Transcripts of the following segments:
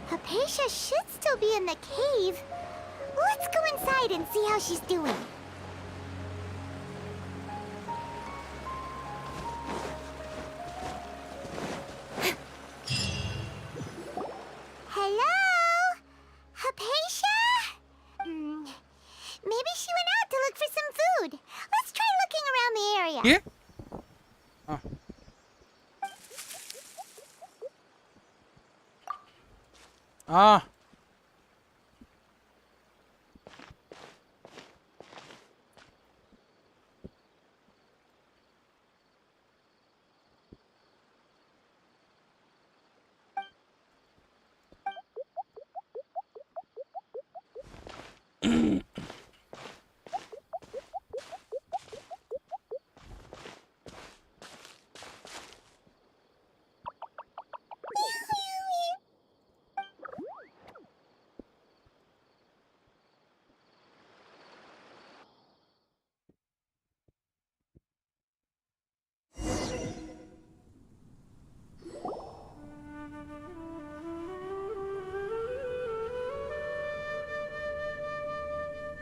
Hypatia should still be in the cave. Let's go inside and see how she's doing. Hello? Hypatia? Maybe she went out to look for some food. Let's try looking around the area. Yeah. Oh. Ah.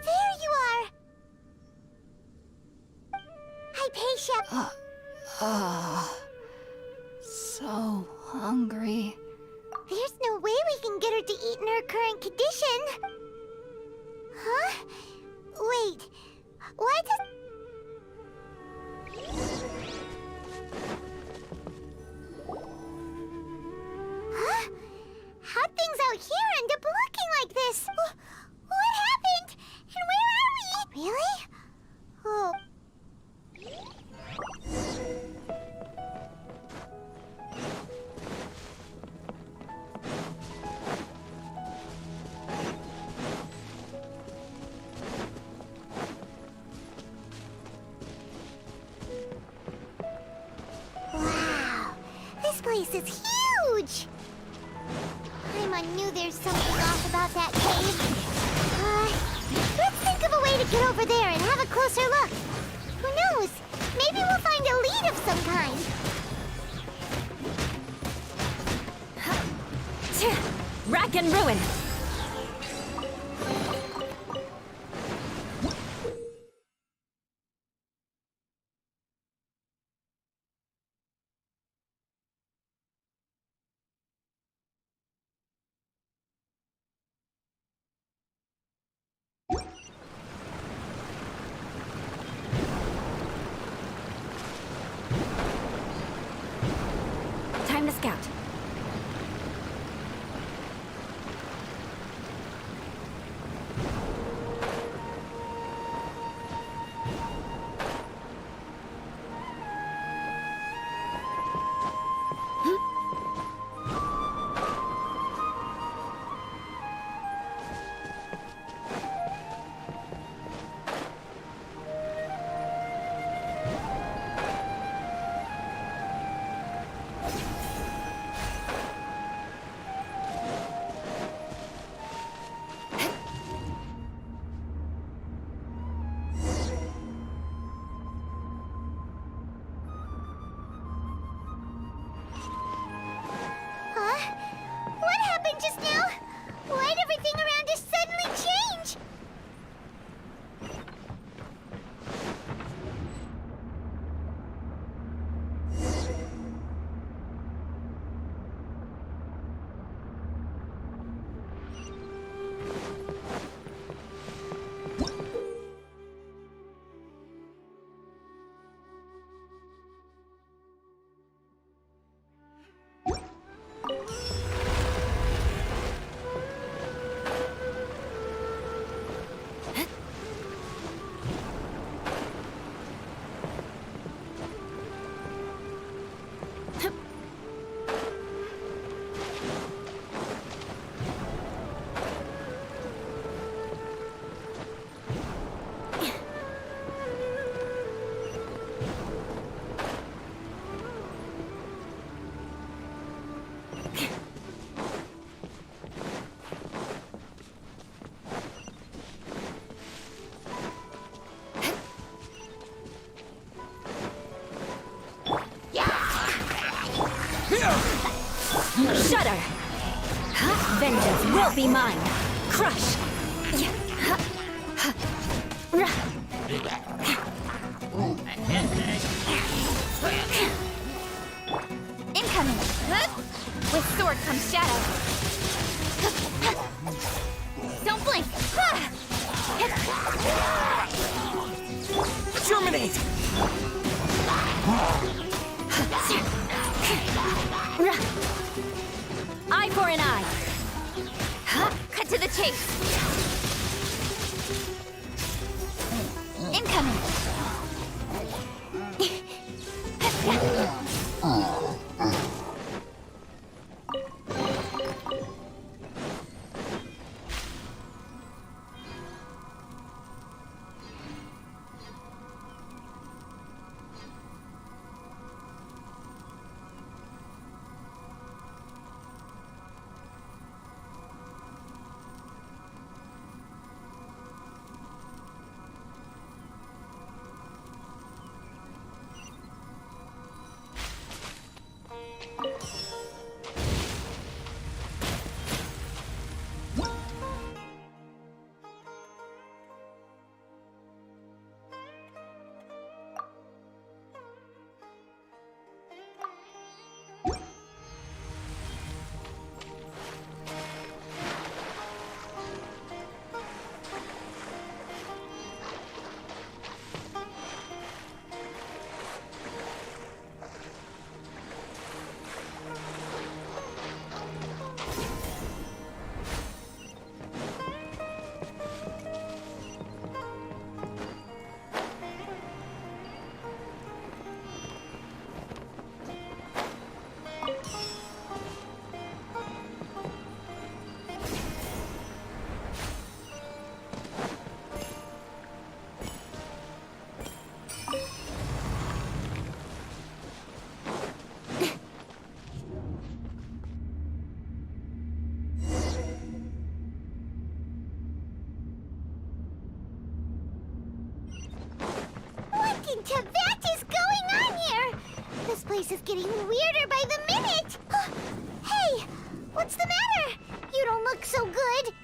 There you are! Hypatia! So hungry. There's no way we can get her to eat in her current condition. Huh? Wait. Why does... Huh? How'd things out here end up looking like this? What happened? And where are we? Really? Oh. Wow, this place is huge! I knew there's something off about that cave. Let's think of a way to get over there and have a closer look. Who knows? Maybe we'll find a lead of some kind. Rack and ruin! Time to scout. Shudder! Vengeance will be mine! Crush! Incoming! With sword comes shadow. Don't blink! Germinate! Eye for an eye! Cut to the chase! Incoming! What is going on here? This place is getting weirder by the minute! Hey! What's the matter? You don't look so good!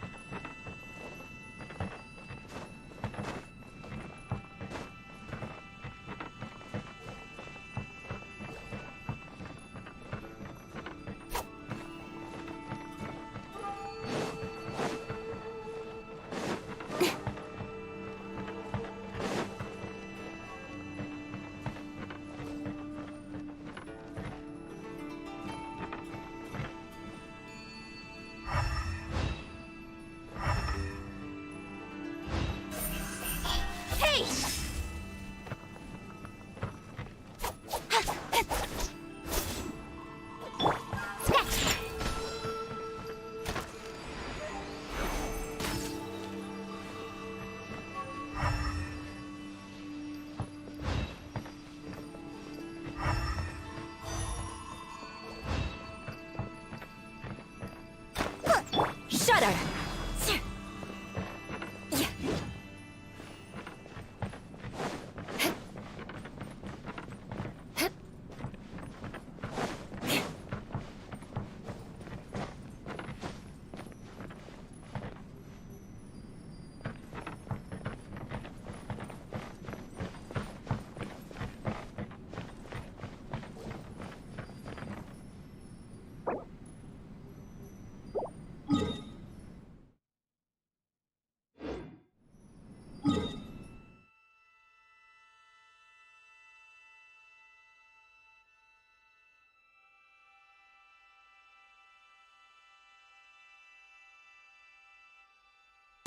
Shudder!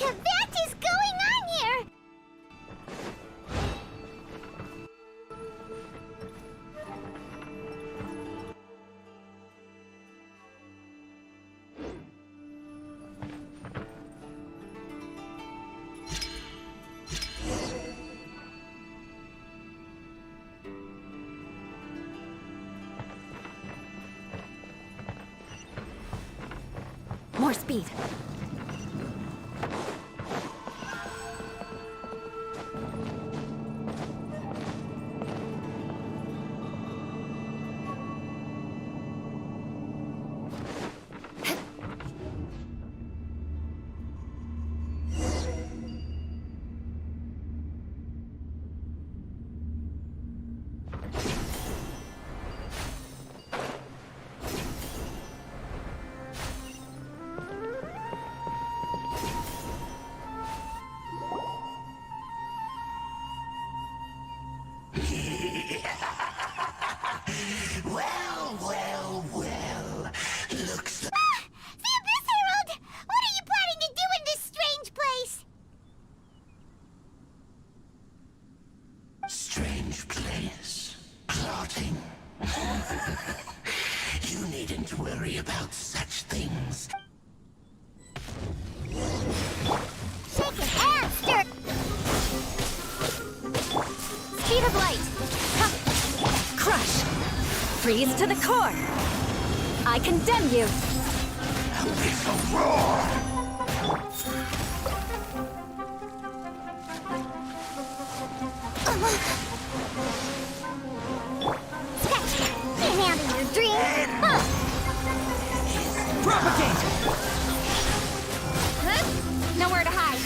What is going on here? More speed. needn't worry about such things. Shake it and stir. Speed of light. Huh. Crush. Freeze to the core. I condemn you. It's a roar! Scratch. Get out of your dream. Huh. Propagate! Huh? Nowhere to hide.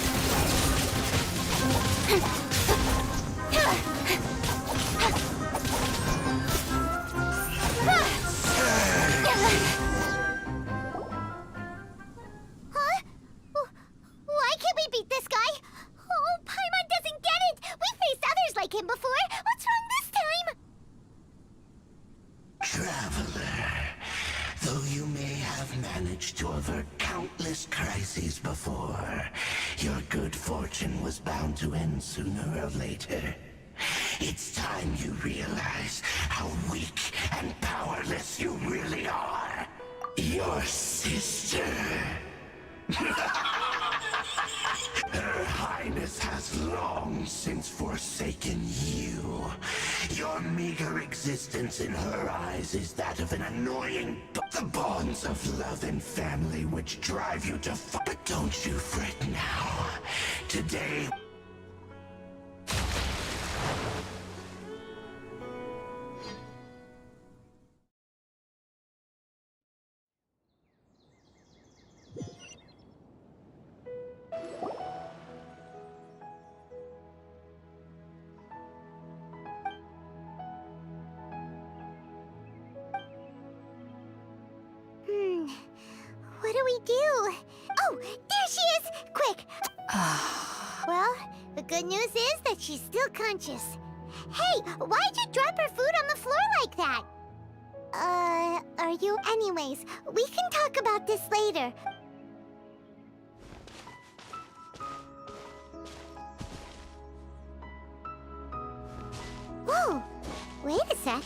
Huh? Why can't we beat this guy? Oh, Paimon doesn't get it! We faced others like him before! What's wrong this time? Traveler, though you may have managed to avert countless crises before, your good fortune was bound to end sooner or later. It's time you realize how weak and powerless you really are. Your sister. Her Highness has long since forsaken you. Your meager existence in her eyes is that of an annoying... The bonds of love and family which drive you to But don't you fret now. Today... What do we do? Oh, there she is! Quick! Well, the good news is that she's still conscious. Hey, why'd you drop her food on the floor like that? Are you? Anyways, we can talk about this later. Whoa! Wait a sec.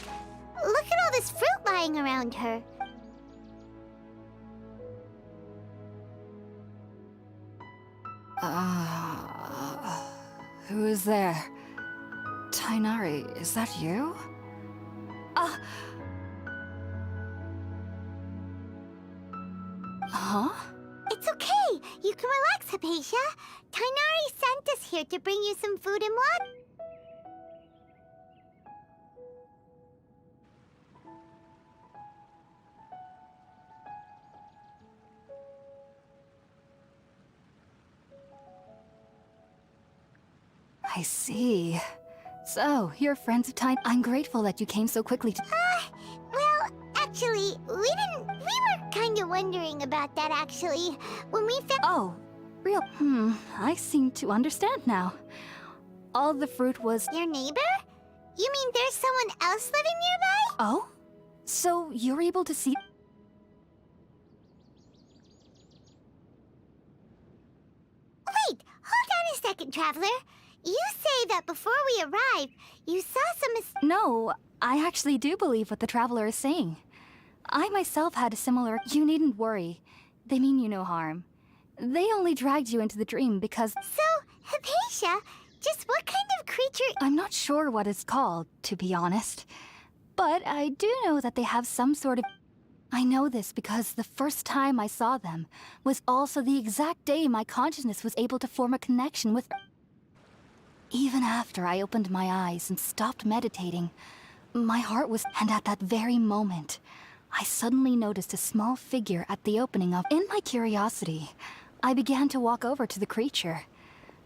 Look at all this fruit lying around her. Who is there? Tainari, is that you? Huh? It's okay. You can relax, Hypatia. Tainari sent us here to bring you some food and water. I see. So, you're friends of Time. I'm grateful that you came so quickly to... Well, actually, we were kind of wondering about that, actually. When we found... Oh, real... I seem to understand now. All the fruit was... Your neighbor? You mean there's someone else living nearby? Oh? So, you're able to see... Wait, hold on a second, Traveler. You say that before we arrived, you saw some... No, I actually do believe what the Traveler is saying. I myself had a similar... You needn't worry. They mean you no harm. They only dragged you into the dream because... So, Hypatia, just what kind of creature... I'm not sure what it's called, to be honest. But I do know that they have some sort of... I know this because the first time I saw them was also the exact day my consciousness was able to form a connection with... Even after I opened my eyes and stopped meditating, my heart was... And at that very moment, I suddenly noticed a small figure at the opening of... In my curiosity, I began to walk over to the creature.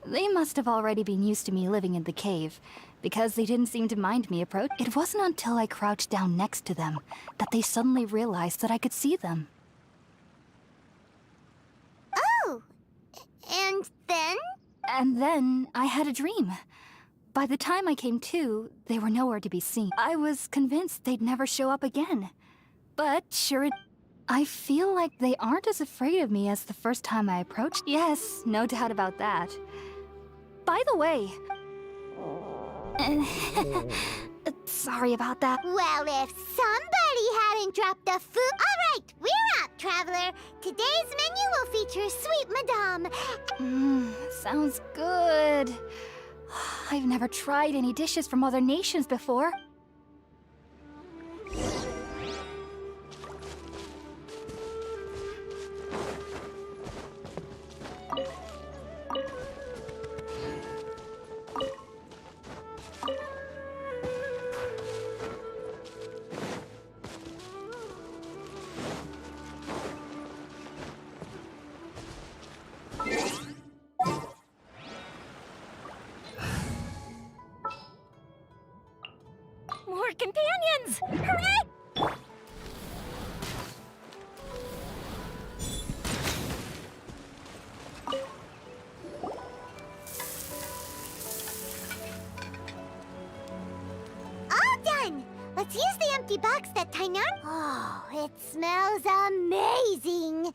They must have already been used to me living in the cave, because they didn't seem to mind me approach. It wasn't until I crouched down next to them that they suddenly realized that I could see them. Oh! And then? And then I had a dream. By the time I came to, they were nowhere to be seen. I was convinced they'd never show up again. But sure it... I feel like they aren't as afraid of me as the first time I approached. Yes, no doubt about that. By the way... Sorry about that. Well, if somebody hadn't dropped the food... All right, we're up, traveler. Today's menu will feature Sweet Madame. Sounds good. I've never tried any dishes from other nations before. More companions! Hooray! All done! Let's use the empty box that Tainan... Oh, it smells amazing!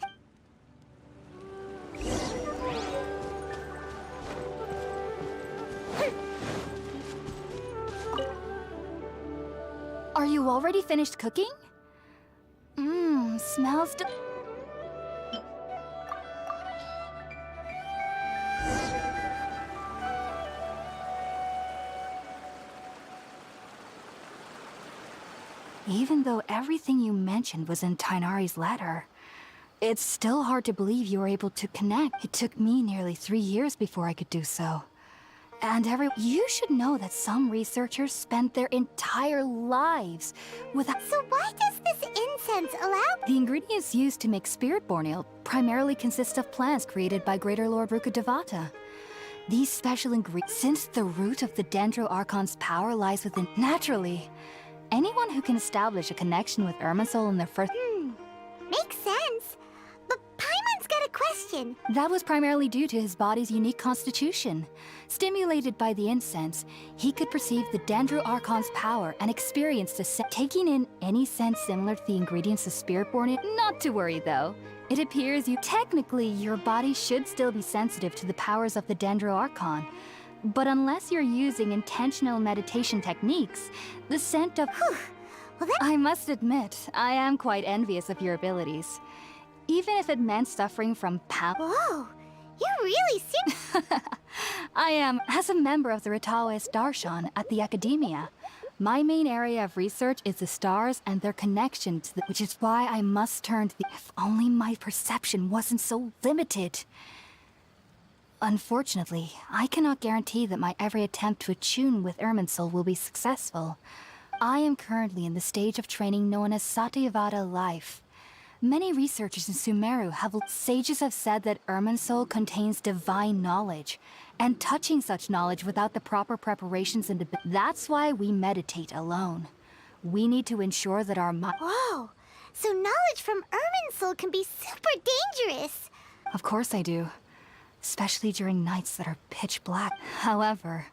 Are you already finished cooking? Smells Even though everything you mentioned was in Tainari's letter, it's still hard to believe you were able to connect. It took me nearly 3 years before I could do so. And you should know that some researchers spent their entire lives without... So why does this incense allow... The ingredients used to make spirit-born ale primarily consist of plants created by Greater Lord Rukkhadevata. These special ingredients... Since the root of the Dendro Archon's power lies within... Naturally, anyone who can establish a connection with Irminsul in their first... Makes sense. But Paimon's got a question. That was primarily due to his body's unique constitution. Stimulated by the incense, he could perceive the Dendro Archon's power and experience the taking in any sense similar to the ingredients of Spirit-born ale. Not to worry, though. It appears technically, your body should still be sensitive to the powers of the Dendro Archon. But unless you're using intentional meditation techniques, the scent of... Well, that... I must admit, I am quite envious of your abilities. Even if it meant suffering from Whoa! You really seem... I am, as a member of the Rataoist Darshan at the Academia, my main area of research is the stars and their connection to which is why I must turn to the... If only my perception wasn't so limited. Unfortunately, I cannot guarantee that my every attempt to attune with Irminsul will be successful. I am currently in the stage of training known as Satyavada life. Many researchers in Sumeru sages have said that Irminsul contains divine knowledge, and touching such knowledge without the proper preparations and that's why we meditate alone. We need to ensure that our Whoa! So knowledge from Irminsul can be super dangerous! Of course I do. Especially during nights that are pitch black. However,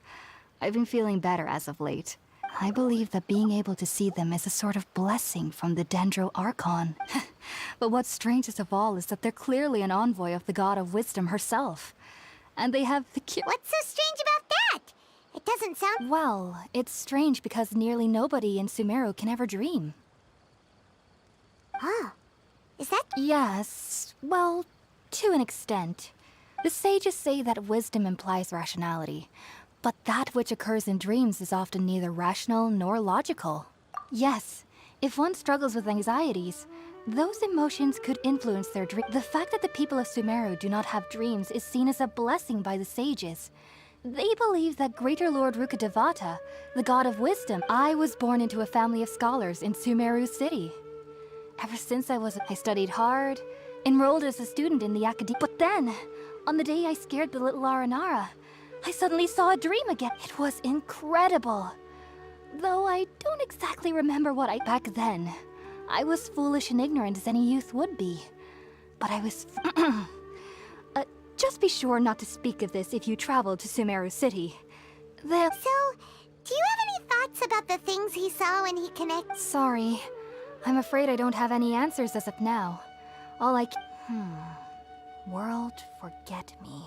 I've been feeling better as of late. I believe that being able to see them is a sort of blessing from the Dendro Archon. But what's strangest of all is that they're clearly an envoy of the God of Wisdom herself. And they have the cure. What's so strange about that? It doesn't sound... Well, it's strange because nearly nobody in Sumeru can ever dream. Huh. Is that... Yes, well, to an extent. The sages say that wisdom implies rationality. But that which occurs in dreams is often neither rational nor logical. Yes, if one struggles with anxieties, those emotions could influence their dream. The fact that the people of Sumeru do not have dreams is seen as a blessing by the sages. They believe that Greater Lord Rukkhadevata, the god of wisdom... I was born into a family of scholars in Sumeru City. Ever since I studied hard, enrolled as a student in the academy. But then, on the day I scared the little Aranara, I suddenly saw a dream again. It was incredible. Though I don't exactly remember back then. I was foolish and ignorant as any youth would be. But I was... just be sure not to speak of this if you travel to Sumeru City. So, do you have any thoughts about the things he saw when he connects? Sorry. I'm afraid I don't have any answers as of now. All I World forget me.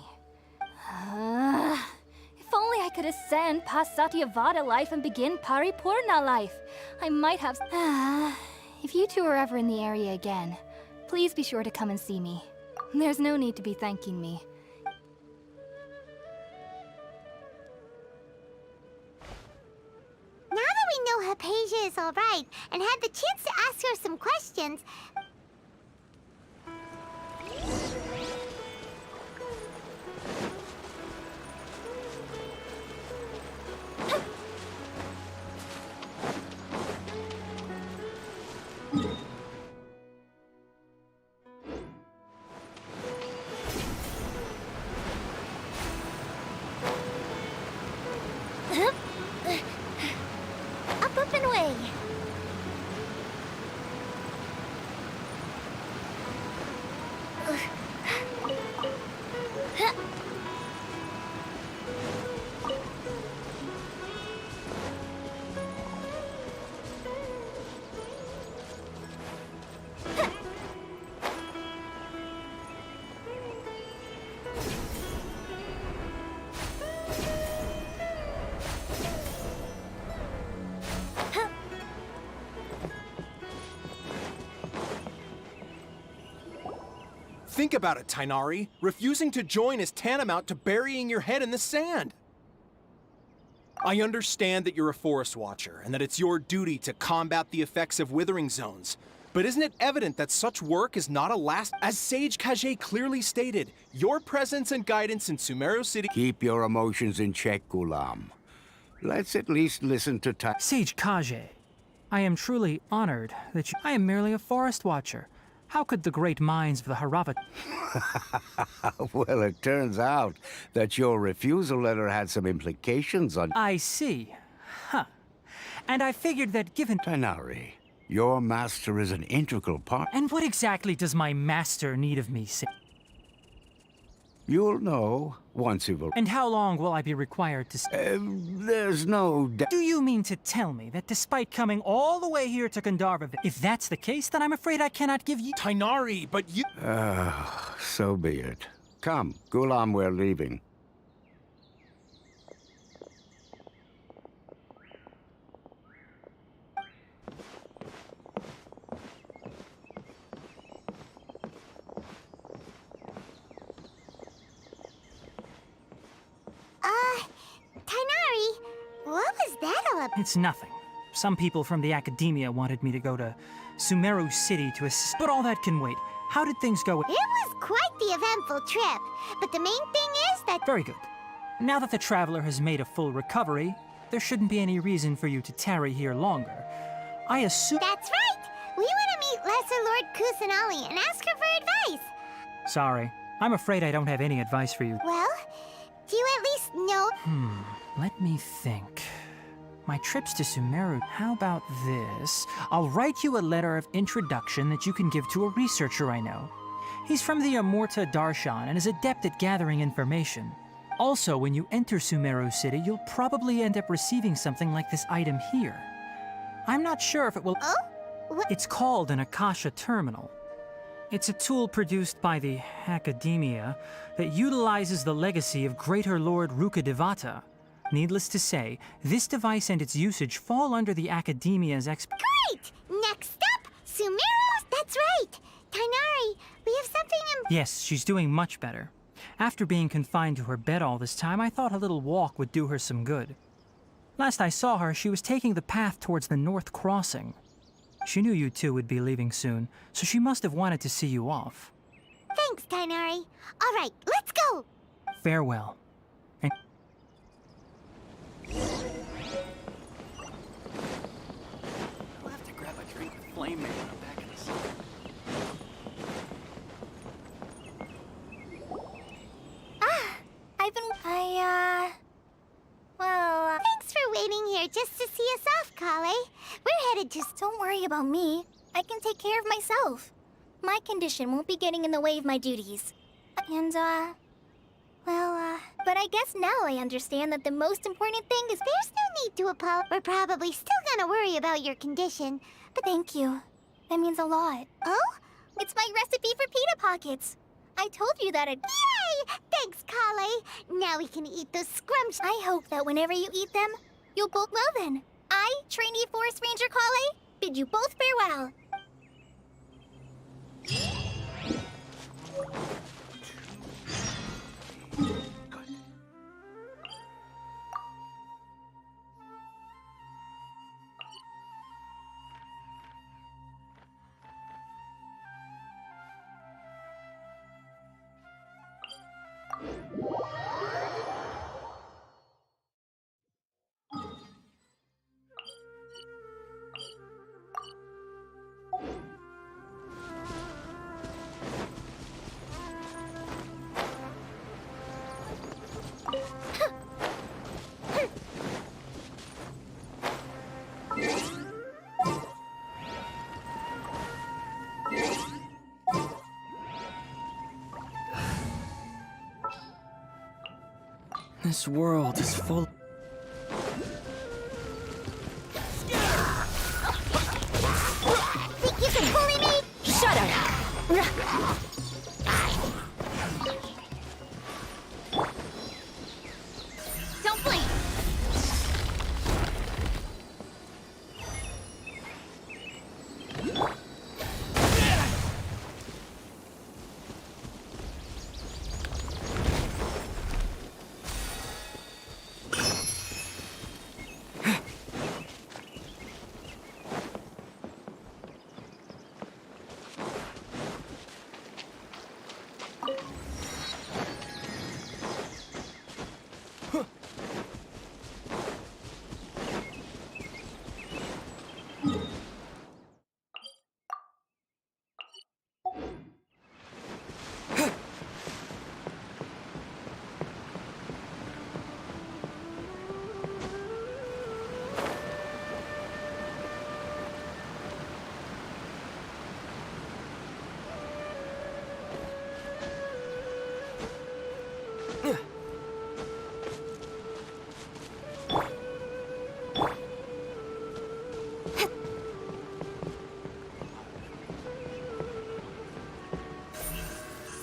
If If only I could ascend past Satyavada life and begin Paripurna life. I might have... If you two are ever in the area again, please be sure to come and see me. There's no need to be thanking me. Now that we know Hypatia is alright and had the chance to ask her some questions... Up and away. Think about it, Tainari. Refusing to join is tantamount to burying your head in the sand. I understand that you're a forest watcher and that it's your duty to combat the effects of withering zones. But isn't it evident that such work is not a last... As Sage Kage clearly stated, your presence and guidance in Sumeru City... Keep your emotions in check, Ghulam. Let's at least listen to Sage Kage, I am truly honored that I am merely a forest watcher. How could the great minds of the Harava... Well, it turns out that your refusal letter had some implications on... I see. Huh. And I figured that given... Tainari, your master is an integral part... And what exactly does my master need of me, You'll know once you've... And how long will I be required to... There's no... Do you mean to tell me that despite coming all the way here to Gandharva, if that's the case, then I'm afraid I cannot give you... Tainari, but you... So be it. Come, Ghulam, we're leaving. Tainari, what was that all about? It's nothing. Some people from the academia wanted me to go to Sumeru City to assist, but all that can wait. How did things go? It was quite the eventful trip, but the main thing is that... Very good. Now that the traveler has made a full recovery, there shouldn't be any reason for you to tarry here longer. I assume... That's right! We want to meet Lesser Lord Kusanali and ask her for advice. Sorry. I'm afraid I don't have any advice for you. Well, do you at least know... Let me think. My trips to Sumeru... How about this? I'll write you a letter of introduction that you can give to a researcher I know. He's from the Amurta Darshan and is adept at gathering information. Also, when you enter Sumeru City, you'll probably end up receiving something like this item here. I'm not sure if it will... Oh? What? It's called an Akasha Terminal. It's a tool produced by the Academia that utilizes the legacy of Greater Lord Rukadevata. Needless to say, this device and its usage fall under the Academia's Great! Next up, Sumeru! That's right! Tainari, we have something Yes, she's doing much better. After being confined to her bed all this time, I thought a little walk would do her some good. Last I saw her, she was taking the path towards the North Crossing. She knew you two would be leaving soon, so she must have wanted to see you off. Thanks, Tainari. All right, let's go! Farewell. And I'll have to grab a drink with Flame Man when I'm back in the sun. Thanks for waiting here just to see us off, Kale. We're headed to... Don't worry about me. I can take care of myself. My condition won't be getting in the way of my duties. And, but I guess now I understand that the most important thing is... There's no need to apologize. We're probably still gonna worry about your condition, but... Thank you. That means a lot. Oh? It's my recipe for pita pockets. I told you that I'd... Yay! Thanks, Kale. Now we can eat those scrumptious. I hope that whenever you eat them, you'll both well then. I, trainee Forest Ranger Kale, bid you both farewell. This world is full. Think you can bully me? Shut up! Don't blink.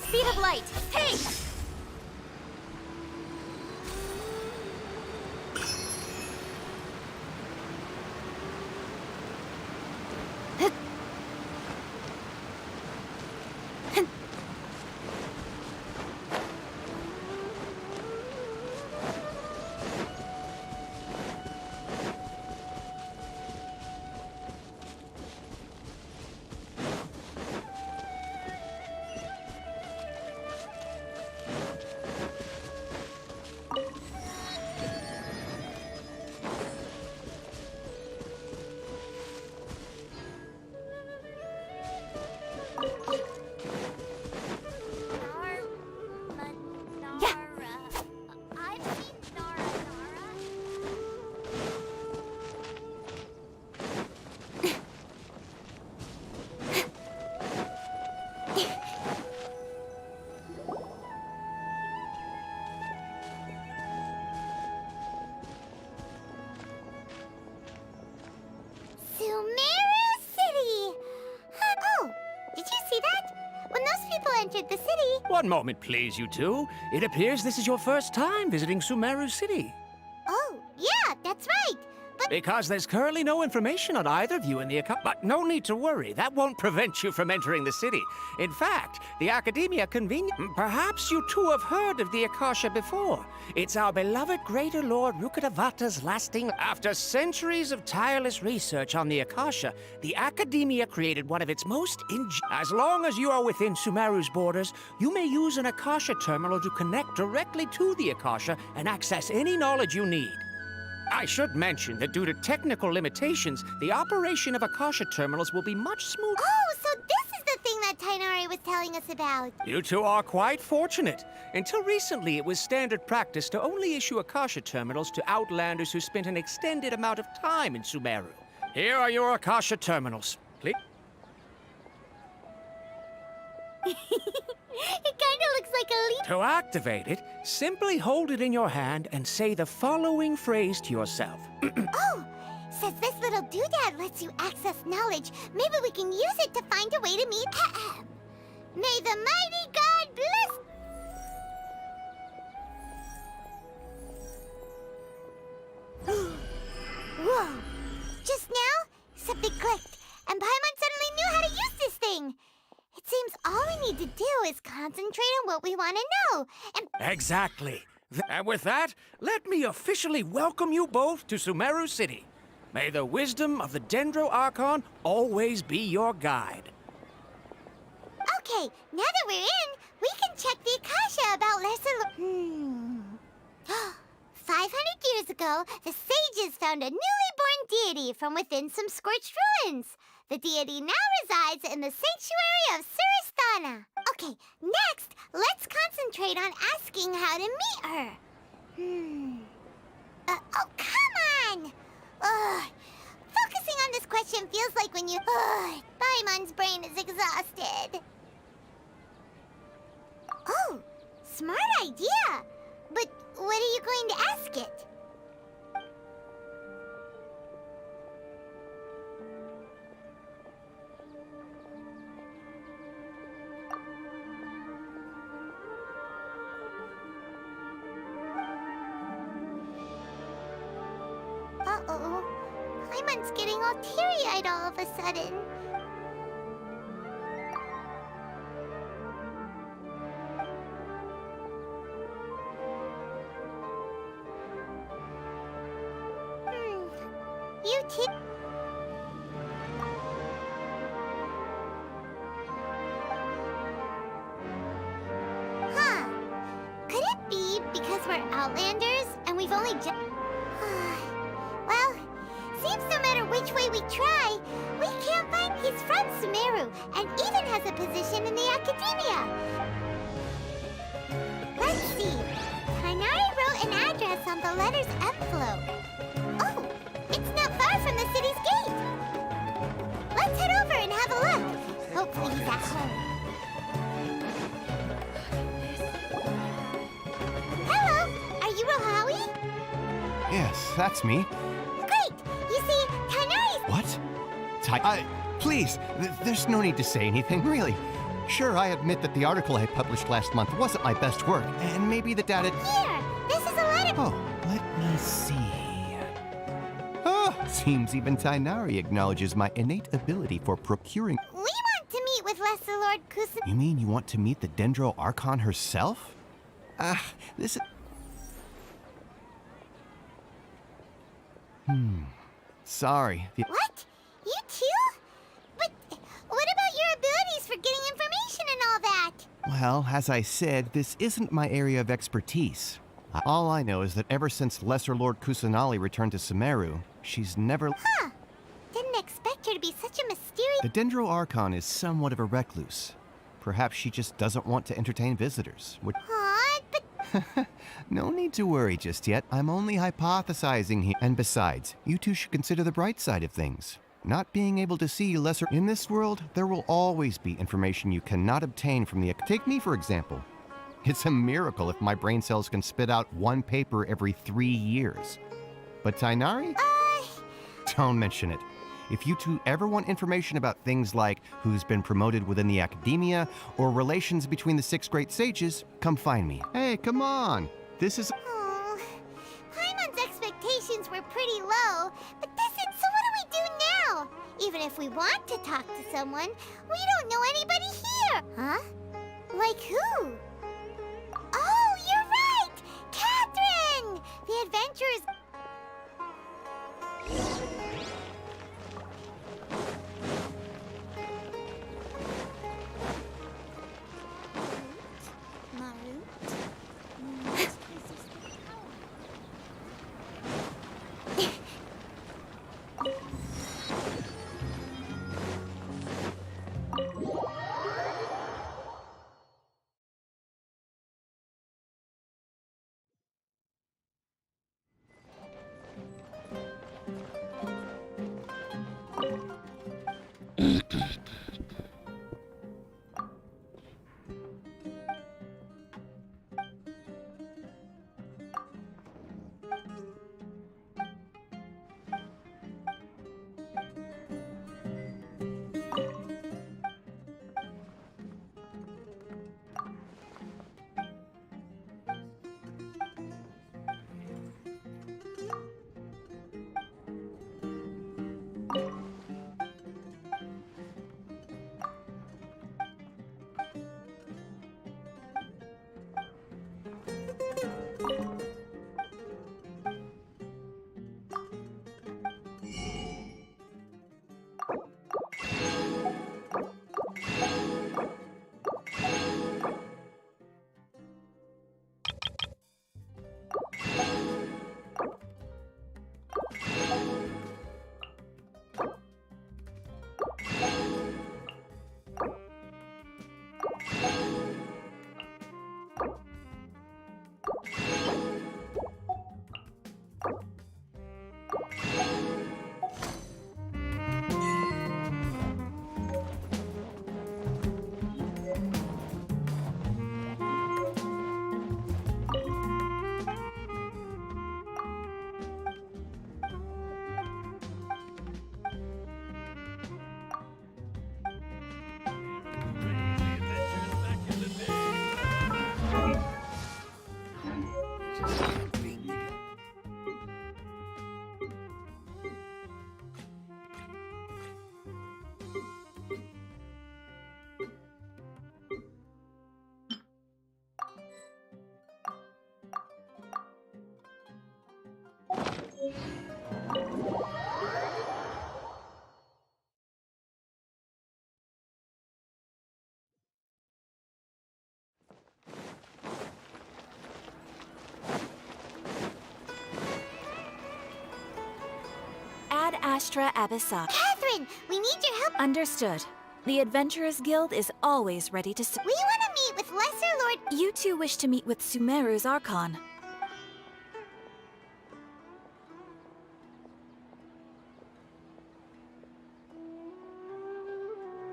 Speed of light. Hey! Sumeru City! Oh, did you see that? When those people entered the city... One moment, please, you two. It appears this is your first time visiting Sumeru City. Oh, yeah, that's right. But Because there's currently no information on either of you in the account. But no need to worry. That won't prevent you from entering the city. In fact, the Academia Perhaps you two have heard of the Akasha before. It's our beloved Greater Lord Rukkhadevata's lasting... After centuries of tireless research on the Akasha, the Academia created one of its most As long as you are within Sumeru's borders, you may use an Akasha terminal to connect directly to the Akasha and access any knowledge you need. I should mention that due to technical limitations, the operation of Akasha terminals will be much smoother. oh, so this is the thing that Tainari was telling us about. You two are quite fortunate. Until recently, it was standard practice to only issue Akasha terminals to outlanders who spent an extended amount of time in Sumeru. Here are your Akasha terminals. Please. It kind of looks like a leaf. To activate it, simply hold it in your hand and say the following phrase to yourself. Oh, says this little doodad lets you access knowledge. Maybe we can use it to find a way to meet... May the mighty god bless It seems all we need to do is concentrate on what we want to know. And Exactly. And with that, let me officially welcome you both to Sumeru City. May the wisdom of the Dendro Archon always be your guide. okay, now that we're in, we can check the Akasha about lesser. 500 years ago, the sages found a newly born deity from within some scorched ruins. The deity now resides in the sanctuary of Surasthana. Okay, next, let's concentrate on asking how to meet her. Oh, come on! Ugh. Focusing on this question feels like when you... Paimon's brain is exhausted. Oh, smart idea! But what are you going to ask it? Uh-oh. Paimon's getting all teary-eyed all of a sudden. You too. Huh. Could it be because we're Outlanders and we've only just... Well, seems no matter which way we try, we can't find... He's from Sumeru and even has a position in the Academia. Let's see. Kainari wrote an address on the letter's envelope. Oh, it's not far from the city's gate. Let's head over and have a look. Hopefully he's at home. Hello, are you Rohawi? Yes, that's me. Great! You see, Kainari's... What? Please, there's no need to say anything, really. Sure, I admit that the article I published last month wasn't my best work, and maybe the data... Here, this is a letter... Oh, let me see. Oh, seems even Tainari acknowledges my innate ability for procuring... We want to meet with Lesser Lord Kusan... You mean you want to meet the Dendro Archon herself? This is... Sorry. What? You too? But what about your abilities for getting information and all that? Well, as I said, this isn't my area of expertise. All I know is that ever since Lesser Lord Kusanali returned to Sumeru, she's never... Huh. Didn't expect her to be such a mysterious... The Dendro Archon is somewhat of a recluse. Perhaps she just doesn't want to entertain visitors. Aw, but... No need to worry just yet. I'm only hypothesizing here. And besides, you two should consider the bright side of things. Not being able to see lesser... In this world, there will always be information you cannot obtain from the... Take me, for example. It's a miracle if my brain cells can spit out one paper every 3 years. But Tainari? Don't mention it. If you two ever want information about things like who's been promoted within the Academia or relations between the 6 great sages, come find me. Hey, come on. This is... Oh, Paimon's expectations were pretty low, but so what do we do now? Even if we want to talk to someone, we don't know anybody here. Huh? Like who? Oh, you're right! Catherine! The adventurers... Ad Astra Abyssa. Catherine, we need your help. Understood. The Adventurers Guild is always ready to We want to meet with Lesser Lord... You two wish to meet with Sumeru's Archon.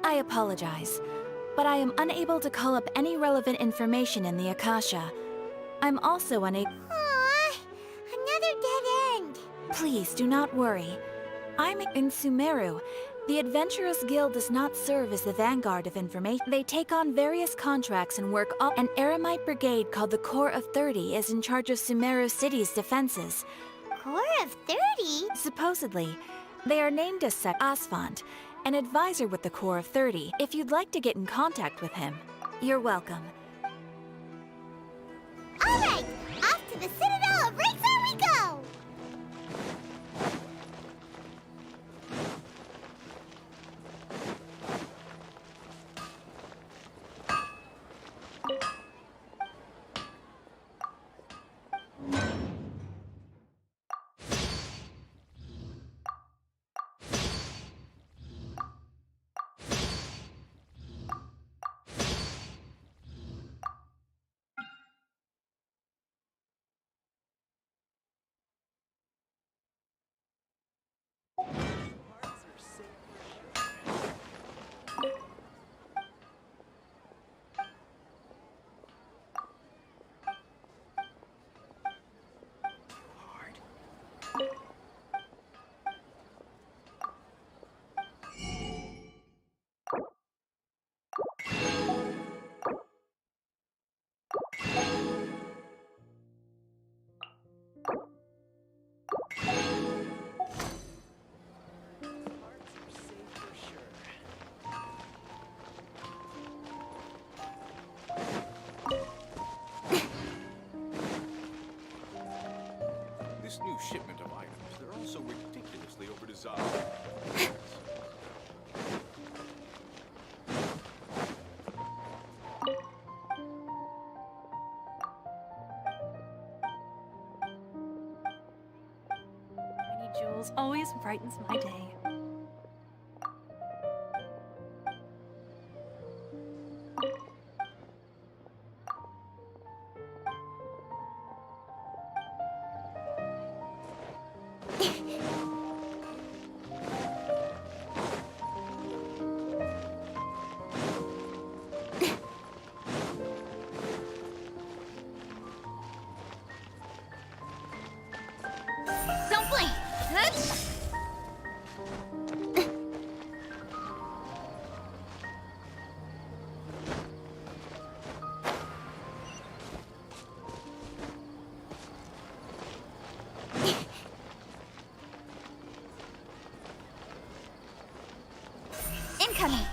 I apologize, but I am unable to call up any relevant information in the Akasha. I'm also unable... Aww, another dead end. Please do not worry. I'm in Sumeru. The Adventurers Guild does not serve as the vanguard of information. They take on various contracts and work all— An Eremite brigade called the Corps of 30 is in charge of Sumeru City's defenses. Corps of 30? Supposedly. They are named as such. Asfand, an advisor with the Corps of 30. If you'd like to get in contact with him, you're welcome. All right, off to the Citadel of Redgear we go! This new shipment of items, they're all so ridiculously overdesigned. Tiny Jules always brightens my day. Don't blink! Incoming!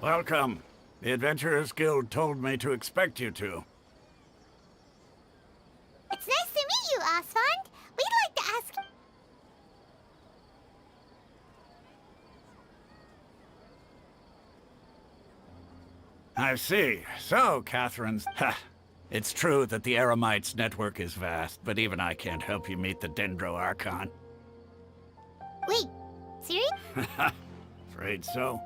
Welcome. The Adventurers Guild told me to expect you two. It's nice to meet you, Asfand. We'd like to ask... I see. So, Catherine's... Ha! It's true that the Eremites' network is vast, but even I can't help you meet the Dendro Archon. Wait, serious? Afraid so.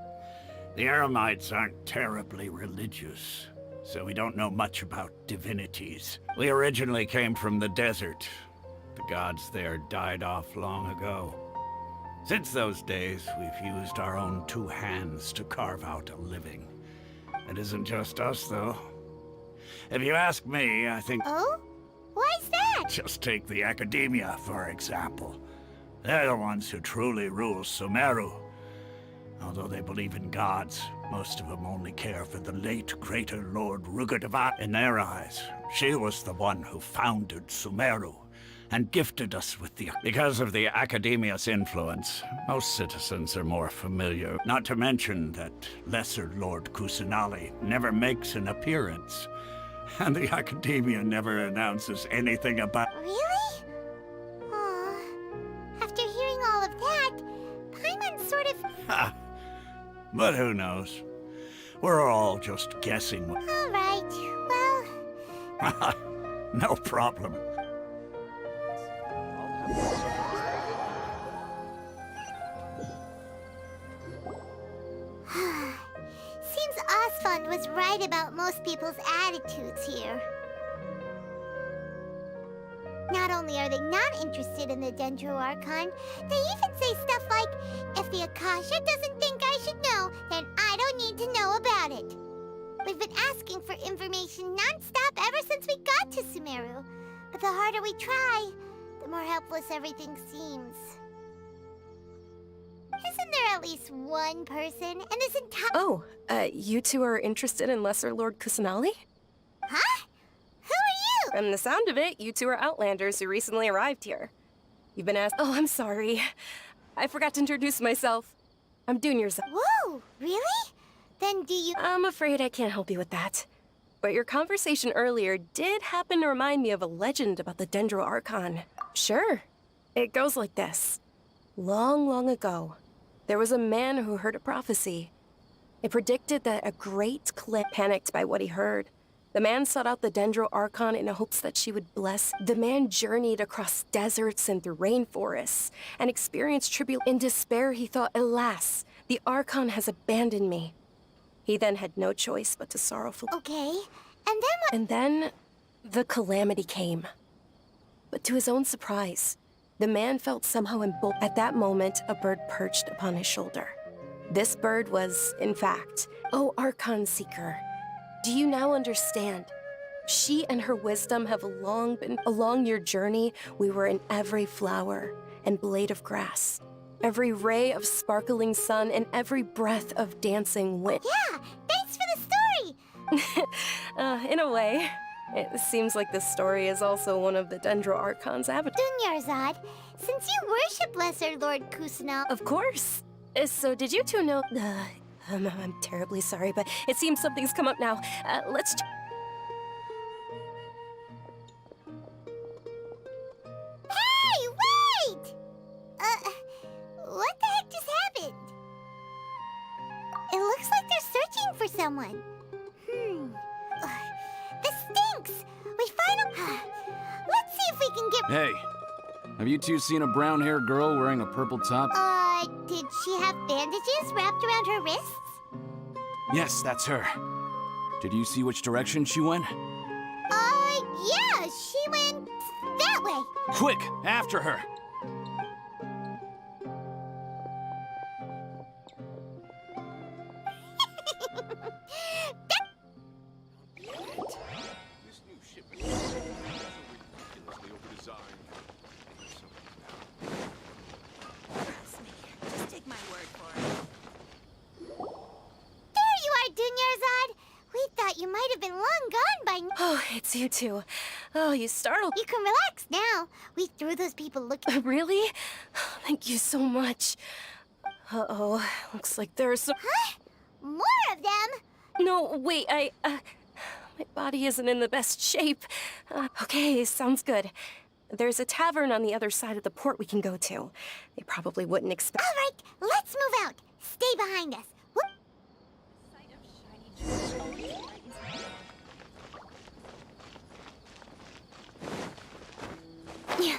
The Eremites aren't terribly religious, so we don't know much about divinities. We originally came from the desert. The gods there died off long ago. Since those days, we've used our own two hands to carve out a living. It isn't just us, though. If you ask me, I think... Oh? Why's that? Just take the Academia, for example. They're the ones who truly rule Sumeru. Although they believe in gods, most of them only care for the late greater Lord Rugurdevat. In their eyes, she was the one who founded Sumeru and gifted us with the... Because of the Academia's influence, most citizens are more familiar. Not to mention that Lesser Lord Kusanali never makes an appearance. And the Academia never announces anything about... Really? Aw. After hearing all of that, Paimon's sort of... Ha! But who knows? We're all just guessing. All right, well... No problem. Seems Osfond was right about most people's attitudes here. Not only are they not interested in the Dendro Archon, they even say stuff like, if the Akasha doesn't think I should know, then I don't need to know about it. We've been asking for information non-stop ever since we got to Sumeru. But the harder we try, the more helpless everything seems. Isn't there at least one person in this entire... Oh, you two are interested in Lesser Lord Kusanali? Huh? Who are you? From the sound of it, you two are Outlanders who recently arrived here. You've been asked... Oh, I'm sorry. I forgot to introduce myself. I'm Junior's... Whoa, really? Then do you... I'm afraid I can't help you with that. But your conversation earlier did happen to remind me of a legend about the Dendro Archon. Sure. It goes like this. Long, long ago, there was a man who heard a prophecy. It predicted that a great calamity... Panicked by what he heard, the man sought out the Dendro Archon in hopes that she would bless. The man journeyed across deserts and through rainforests and experienced tribulation. In despair, he thought, alas, the Archon has abandoned me. He then had no choice but to sorrowfully... Okay, and then what... And then, the calamity came. But to his own surprise, the man felt somehow emboldened. At that moment, a bird perched upon his shoulder. This bird was, in fact, O Archon Seeker. Do you now understand? She and her wisdom have long been... Along your journey, we were in every flower and blade of grass, every ray of sparkling sun, and every breath of dancing wind. Yeah, thanks for the story! In a way. It seems like this story is also one of the Dendro Archon's avatars. Dunyarzad, since you worship Lesser Lord Kusanal... Of course. So did you two know... I'm terribly sorry, but it seems something's come up now. Let's... Hey, wait! What the heck just happened? It looks like they're searching for someone. This stinks! We finally... Let's see if we can get... Hey, have you two seen a brown-haired girl wearing a purple top? Did she have bandages wrapped around her wrists? Yes, that's her. Did you see which direction she went? Yeah, she went that way. Quick, after her! This new shipment is also ridiculously overdesigned. Trust me. Just take my word for it. There you are, Dunyarzad. We thought you might have been long gone by now. Oh, it's you two. Oh, you startled... You can relax now. We threw those people looking... Really? Thank you so much. Uh-oh, looks like there's some... Huh? More of them? No, wait, my body isn't in the best shape. Okay, sounds good. There's a tavern on the other side of the port we can go to. They probably wouldn't expect... All right, let's move out. Stay behind us. Whoop. Yeah.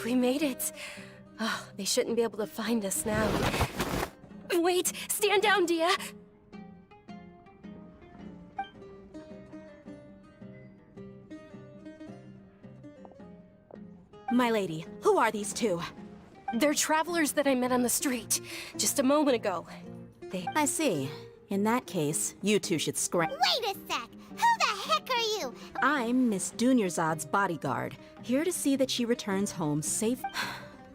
We made it. Oh, they shouldn't be able to find us now. Wait! Stand down, Dia! My lady, who are these two? They're travelers that I met on the street just a moment ago. I see. In that case, you two should scram. Wait a sec! Who the heck are you? I'm Miss Dunyarzad's bodyguard, here to see that she returns home safe.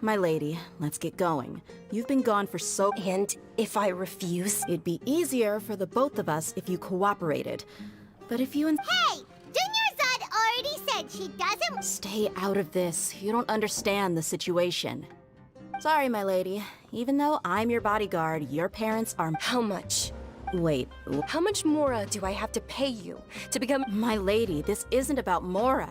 My lady, let's get going. You've been gone for so— And if I refuse? It'd be easier for the both of us if you cooperated. But if you Hey! Dunyarzad already said she doesn't— Stay out of this. You don't understand the situation. Sorry, my lady. Even though I'm your bodyguard, your parents are— How much? Wait. How much more do I have to pay you to become— My lady, this isn't about Mora.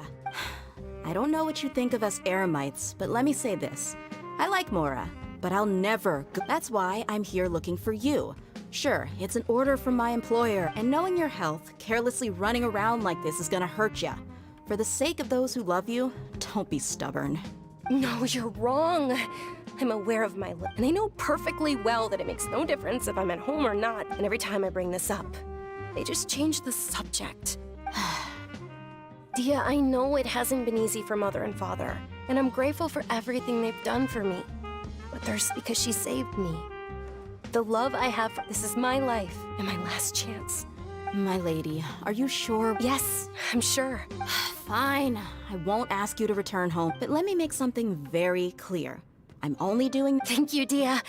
I don't know what you think of us Eremites, but let me say this. I like Mora, but I'll never go— That's why I'm here looking for you. Sure, it's an order from my employer, and knowing your health, carelessly running around like this is gonna hurt ya. For the sake of those who love you, don't be stubborn. No, you're wrong. I'm aware of my and I know perfectly well that it makes no difference if I'm at home or not, and every time I bring this up, they just change the subject. Dia, I know it hasn't been easy for Mother and Father, and I'm grateful for everything they've done for me. But there's because she saved me. The love I have for— This is my life and my last chance. My lady, are you sure? Yes, I'm sure. Fine. I won't ask you to return home, but let me make something very clear. I'm only doing— Thank you, Dia.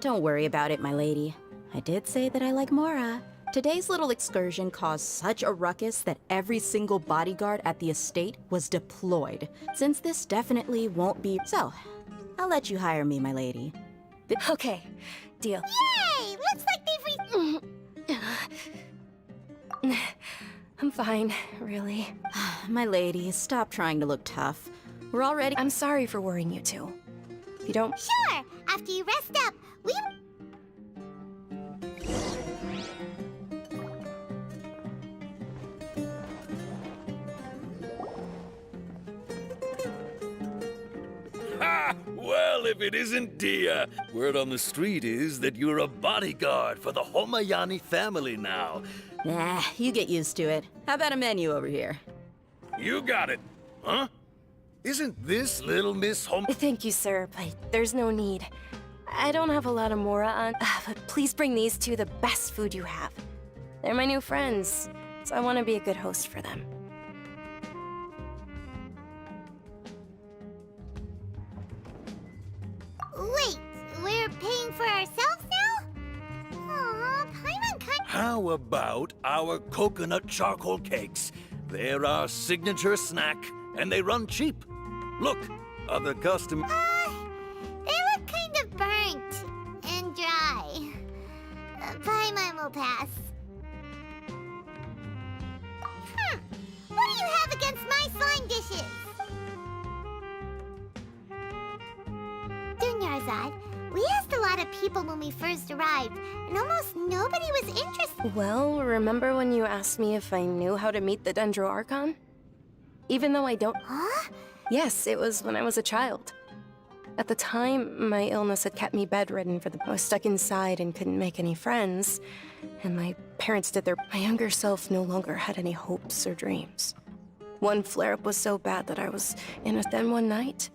Don't worry about it, my lady. I did say that I like Mora. Today's little excursion caused such a ruckus that every single bodyguard at the estate was deployed. Since this definitely won't be— So, I'll let you hire me, my lady. Okay, deal. Yay! Looks like they've I'm fine, really. My lady, stop trying to look tough. We're already— I'm sorry for worrying you two. If you don't— Sure! After you rest up, we— Ha! Well, if it isn't Dia. Word on the street is that you're a bodyguard for the Homayani family now. Nah, you get used to it. How about a menu over here? You got it, huh? Isn't this little Miss Hom— Thank you, sir, but there's no need. I don't have a lot of Mora on, but please bring these two the best food you have. They're my new friends, so I want to be a good host for them. Wait, we're paying for ourselves now? Aw, Paimon kind— How about our coconut charcoal cakes? They're our signature snack, and they run cheap. Look, other customers— they look kind of burnt and dry. Paimon will pass. What do you have against my slime dishes? Dunyarzad, we asked a lot of people when we first arrived, and almost nobody was interested. Well, remember when you asked me if I knew how to meet the Dendro Archon? Even though I don't— Huh? Yes, it was when I was a child. At the time, my illness had kept me bedridden I was stuck inside and couldn't make any friends, and my parents did their— My younger self no longer had any hopes or dreams. One flare-up was so bad that I was in a— Then one night,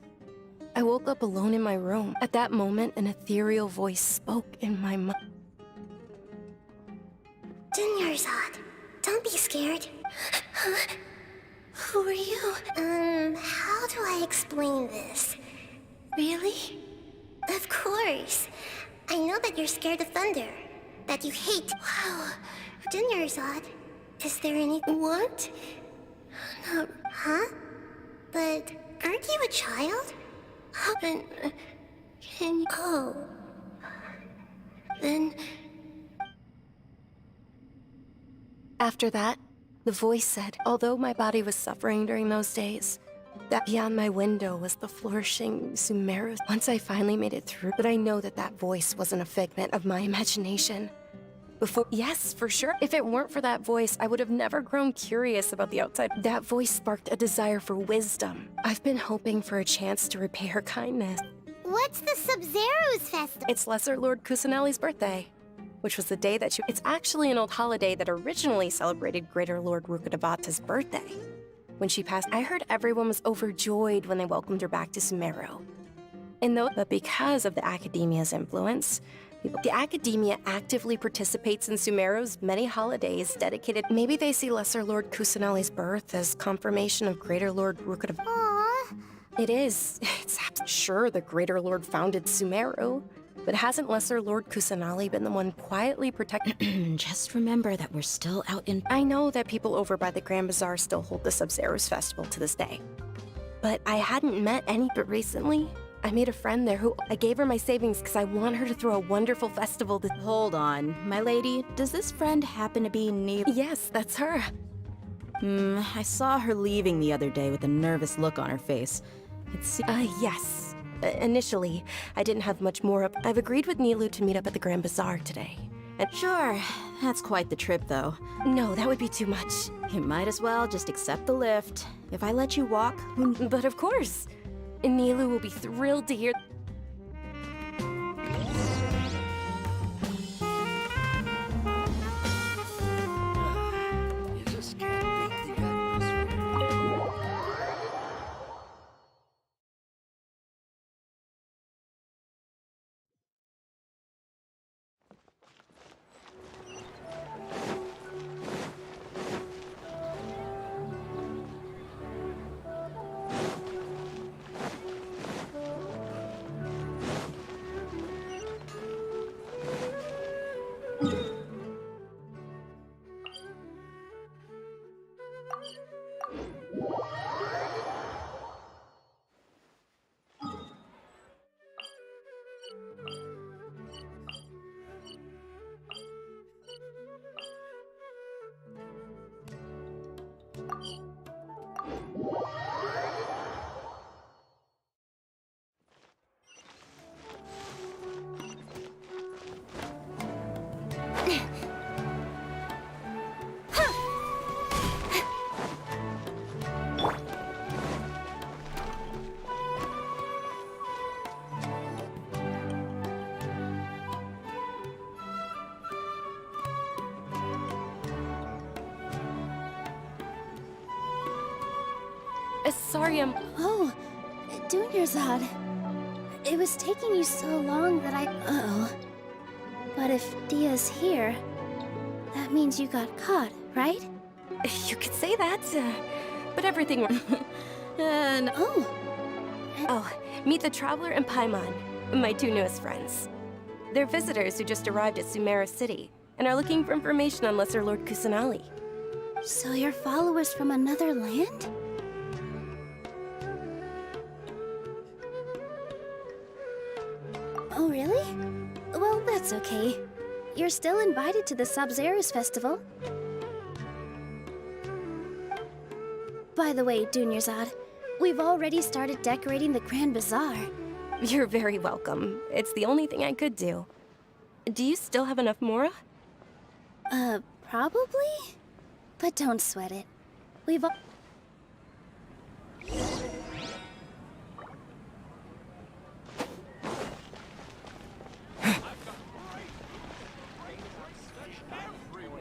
I woke up alone in my room. At that moment, an ethereal voice spoke in my mind. Dunyarzad, don't be scared. Huh? Who are you? How do I explain this? Really? Of course. I know that you're scared of thunder. That you hate— Wow. Dunyarzad, is there any— What? No. Huh? But aren't you a child? Then— can you— Oh. Then— After that, the voice said, although my body was suffering during those days, that beyond my window was the flourishing Sumeru. Once I finally made it through, but I know that that voice wasn't a figment of my imagination. Before, yes, for sure. If it weren't for that voice, I would have never grown curious about the outside. That voice sparked a desire for wisdom. I've been hoping for a chance to repay her kindness. What's the Sub-Zero's festival? It's Lesser Lord Kusanali's birthday, which was the day that It's actually an old holiday that originally celebrated Greater Lord Rukkhadevata's birthday. When she passed, I heard everyone was overjoyed when they welcomed her back to Sumeru. But because of the Academia's influence, the Academia actively participates in Sumeru's many holidays dedicated. Maybe they see Lesser Lord Kusanali's birth as confirmation of Greater Lord Rukkhadevata. Aww. It is. It's sure the Greater Lord founded Sumeru, but hasn't Lesser Lord Kusanali been the one quietly protecting? Just remember that we're still out in... I know that people over by the Grand Bazaar still hold the Sub-Zero's festival to this day. But I hadn't met any, but recently, I made a friend there who I gave her my savings because I want her to throw a wonderful festival this... Hold on, my lady. Does this friend happen to be Neil? Yes, that's her. I saw her leaving the other day with a nervous look on her face. Yes. Initially, I didn't have much more up. I've agreed with Nilu to meet up at the Grand Bazaar today. And Sure, that's quite the trip, though. no, that would be too much. You might as well just accept the lift. If I let you walk, But of course, Nilu will be thrilled to hear. You just can't beat the atmosphere. Sorry, Oh, Dunyarzad. It was taking you so long that I... Uh-oh. But if Dia's here, that means you got caught, right? You could say that, but everything... And... Oh, meet the Traveler and Paimon, my two newest friends. They're visitors who just arrived at Sumeru City and are looking for information on Lesser Lord Kusanali. So you're followers from another land? Oh, really? Well, that's okay. You're still invited to the Sub-Zero's festival. By the way, Dunyarzad, we've already started decorating the Grand Bazaar. You're very welcome. It's the only thing I could do. Do you still have enough Mora? Probably? But don't sweat it. We've all...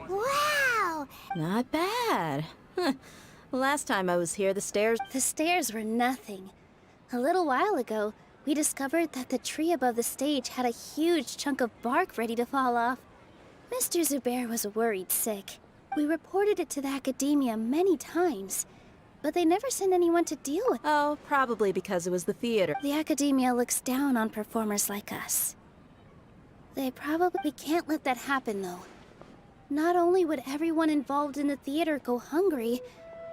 Wow! not bad. Last time I was here, the stairs... The stairs were nothing. A little while ago, we discovered that the tree above the stage had a huge chunk of bark ready to fall off. Mr. Zubair was worried sick. We reported it to the Academia many times, but they never sent anyone to deal with it. Oh, probably because it was the theater. The Academia looks down on performers like us. They probably can't let that happen, though. Not only would everyone involved in the theater go hungry,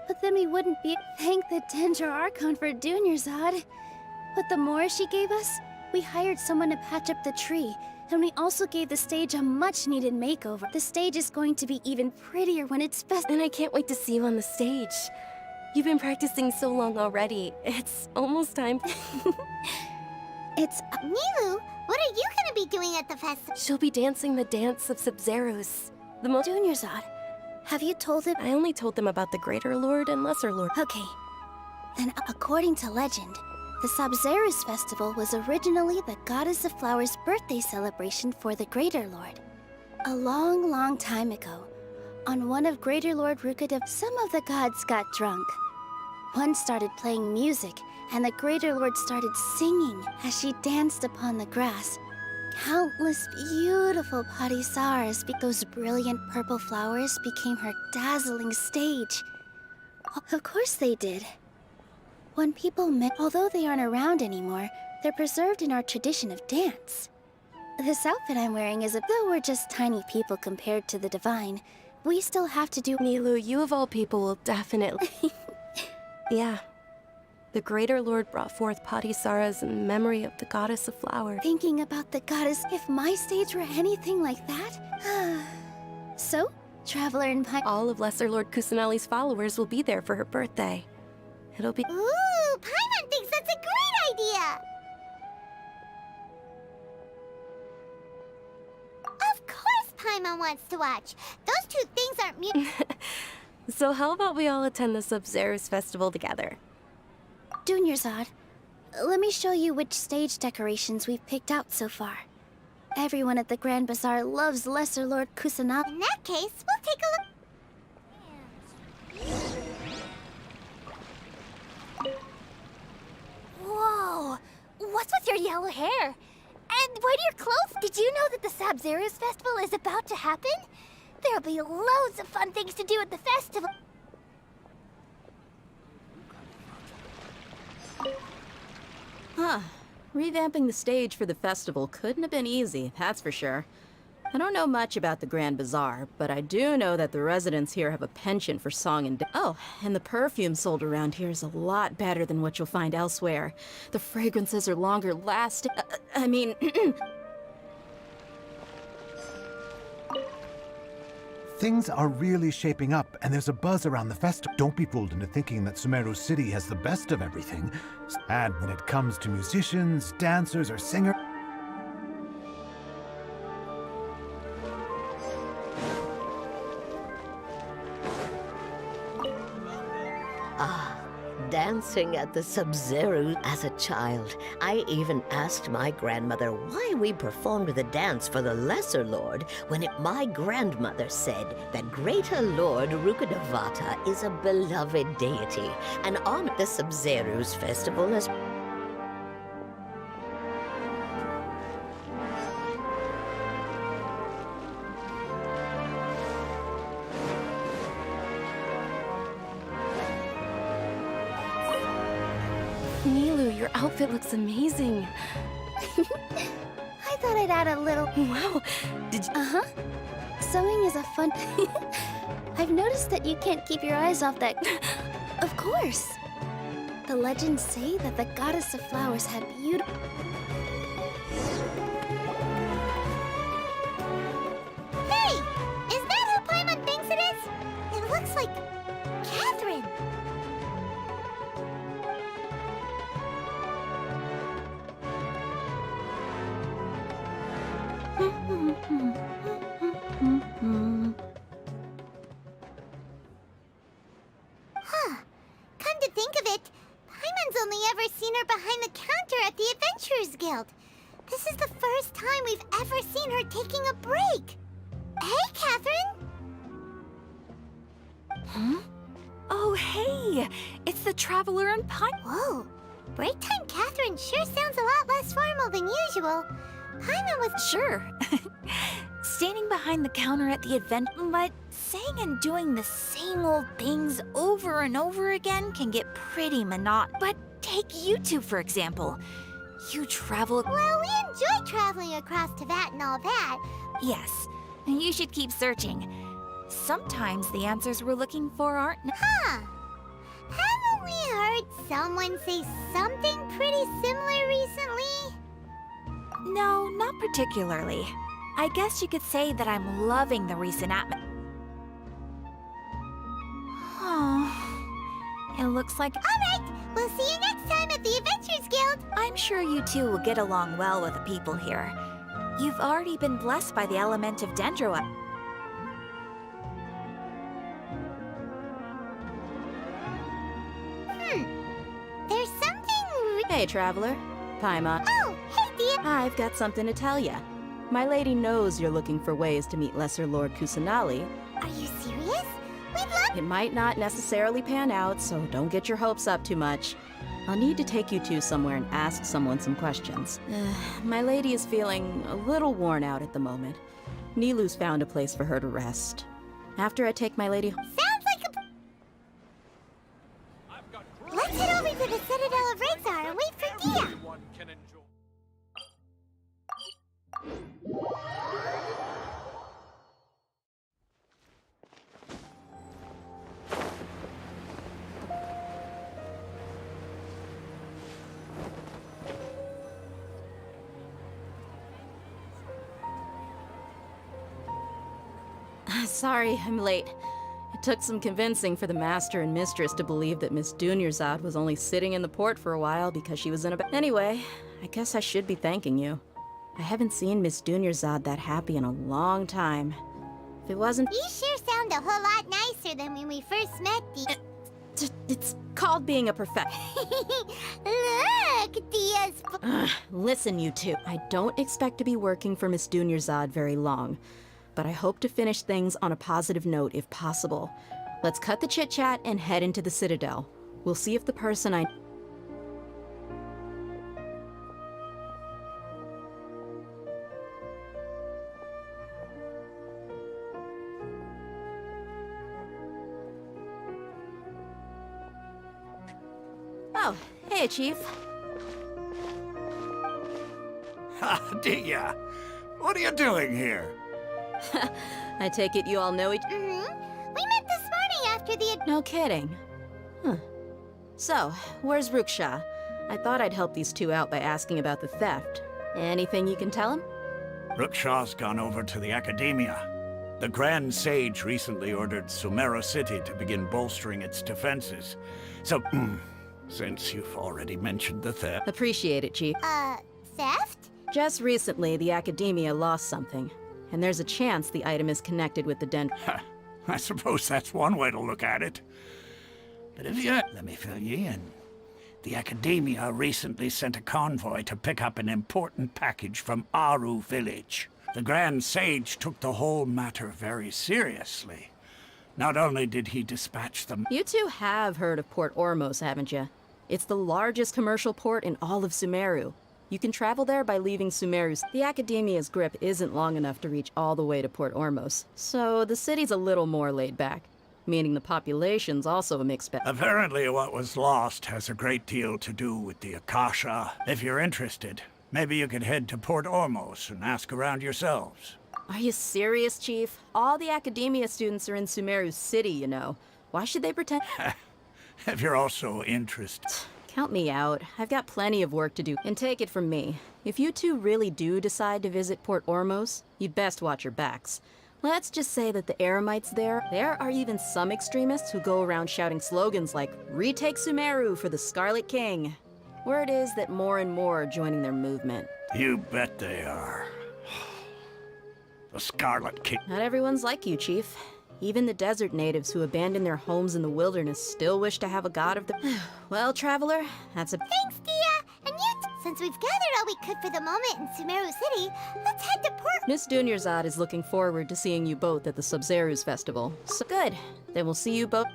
but then we wouldn't be... Thank the Dendra Archon for Dunyarzad. With the Mora she gave us, we hired someone to patch up the tree, and we also gave the stage a much-needed makeover. The stage is going to be even prettier when it's best... And I can't wait to see you on the stage. You've been practicing so long already. It's almost time. It's... Nilu, what are you gonna be doing at the festival? She'll be dancing the dance of Sub-Zeros. The most... Dunyarzad, have you told him? I only told them about the Greater Lord and Lesser Lord. Okay. Then, according to legend, the Sub-Zeros festival was originally the Goddess of Flowers' birthday celebration for the Greater Lord. A long, long time ago, on one of Greater Lord Rukadev's, some of the gods got drunk. One started playing music, and the Greater Lord started singing as she danced upon the grass. Countless beautiful parisaras, those brilliant purple flowers, became her dazzling stage. Of course they did. When people met, although they aren't around anymore, they're preserved in our tradition of dance. This outfit I'm wearing is though we're just tiny people compared to the divine, we still have to do— Nilu, you of all people will definitely... Yeah. The Greater Lord brought forth Patisaras in memory of the Goddess of Flowers. Thinking about the goddess, if my stage were anything like that? So, Traveler and all of Lesser Lord Kusanali's followers will be there for her birthday. It'll be— Ooh, Paimon thinks that's a great idea! Of course Paimon wants to watch. Those two things aren't So how about we all attend the Sub-Zeros festival together? Dunyarzad, let me show you which stage decorations we've picked out so far. Everyone at the Grand Bazaar loves Lesser Lord Kusanali. In that case, we'll take a look. Whoa! What's with your yellow hair? And why do your clothes? Did you know that the Sub-Zeros festival is about to happen? There'll be loads of fun things to do at the festival. Huh. Revamping the stage for the festival couldn't have been easy, that's for sure. I don't know much about the Grand Bazaar, but I do know that the residents here have a penchant for song and oh, and the perfume sold around here is a lot better than what you'll find elsewhere. The fragrances are longer lasting. I mean... Things are really shaping up, and there's a buzz around the festival. Don't be fooled into thinking that Sumeru City has the best of everything. And when it comes to musicians, dancers, or singers... Dancing at the Sub-Zero as a child. I even asked my grandmother why we performed the dance for the Lesser Lord when my grandmother said that Greater Lord Rukadevata is a beloved deity and on the Sub-Zero's festival as Nilu, your outfit looks amazing. I thought I'd add a little... Wow, did you... Uh-huh. Sewing is a fun... I've noticed that you can't keep your eyes off that... Of course. The legends say that the Goddess of Flowers had beautiful... Hey! Is that who Paimon thinks it is? It looks like... Catherine! Huh. Come to think of it, Paimon's only ever seen her behind the counter at the Adventurers Guild. This is the first time we've ever seen her taking a break. Hey, Catherine! Huh? Oh, hey! It's the Traveler and Paimon. Whoa. Break time Catherine sure sounds a lot less formal than usual. Paimon was... Sure. Standing behind the counter at the event, but saying and doing the same old things over and over again can get pretty monotonous. But take you two, for example. You travel... Well, we enjoy traveling across Teyvat and all that. Yes, you should keep searching. Sometimes the answers we're looking for aren't... Huh. Haven't we heard someone say something pretty similar recently? No, not particularly. I guess you could say that I'm loving the recent atmosphere. Oh, it looks like... All right, we'll see you next time at the Adventurers Guild. I'm I'm sure you two will get along well with the people here. You've already been blessed by the element of Dendro. There's something... Hey, Traveler. Paimon. Oh, hey, dear. I've got something to tell ya. My lady knows you're looking for ways to meet Lesser Lord Kusanali. Are you serious? We'd love... It might not necessarily pan out, so don't get your hopes up too much. I'll need to take you two somewhere and ask someone some questions. My lady is feeling a little worn out at the moment. Nilu's found a place for her to rest. After I take my lady... Sounds like a... Let's head over to the Citadel of Redgear and wait for Dia. Sorry, I'm late. It took some convincing for the Master and Mistress to believe that Miss Dunyarzad was only sitting in the port for a while because she was in a Anyway, I guess I should be thanking you. I haven't seen Miss Dunyarzad that happy in a long time. If it wasn't... You sure sound a whole lot nicer than when we first met, Dia. It's called being a perfect... Look, Dia's... Listen, you two. I don't expect to be working for Miss Dunyarzad very long, but I hope to finish things on a positive note if possible. Let's cut the chit-chat and head into the Citadel. We'll see if the person I... Oh, hey, Chief. Ha, Dia! What are you doing here? I take it you all know each... We met this morning after the... No kidding. Huh. So, where's Ruksha? I thought I'd help these two out by asking about the theft. Anything you can tell him? Ruksha's gone over to the Academia. The Grand Sage recently ordered Sumeru City to begin bolstering its defenses. So, since you've already mentioned the theft... Appreciate it, Chief. Theft? Just recently, the Academia lost something. And there's a chance the item is connected with the I suppose that's one way to look at it. But if you... Let me fill you in. The Academia recently sent a convoy to pick up an important package from Aru village. The Grand Sage took the whole matter very seriously. Not only did he dispatch them... You two have heard of Port Ormos, haven't you? It's the largest commercial port in all of Sumeru. You can travel there by leaving Sumeru. The Academia's grip isn't long enough to reach all the way to Port Ormos, so the city's a little more laid back, meaning the population's also a mixed bag. Apparently what was lost has a great deal to do with the Akasha. If you're interested, maybe you could head to Port Ormos and ask around yourselves. Are you serious, Chief? All the Academia students are in Sumeru City, you know. Why should they pretend? If you're also interested. Count me out. I've got plenty of work to do. And take it from me, if you two really do decide to visit Port Ormos, you'd best watch your backs. Let's just say that the Eremites there are even some extremists who go around shouting slogans like, "Retake Sumeru for the Scarlet King." Word is that more and more are joining their movement. You bet they are. The Scarlet King. Not everyone's like you, Chief. Even the desert natives who abandoned their homes in the wilderness still wish to have a god of the... Well, Traveler, that's a... Thanks, Dia! And you... Since we've gathered all we could for the moment in Sumeru City, let's head to Port... Miss Dunyarzad is looking forward to seeing you both at the Sub-Zeru's festival. So good. Then we'll see you both...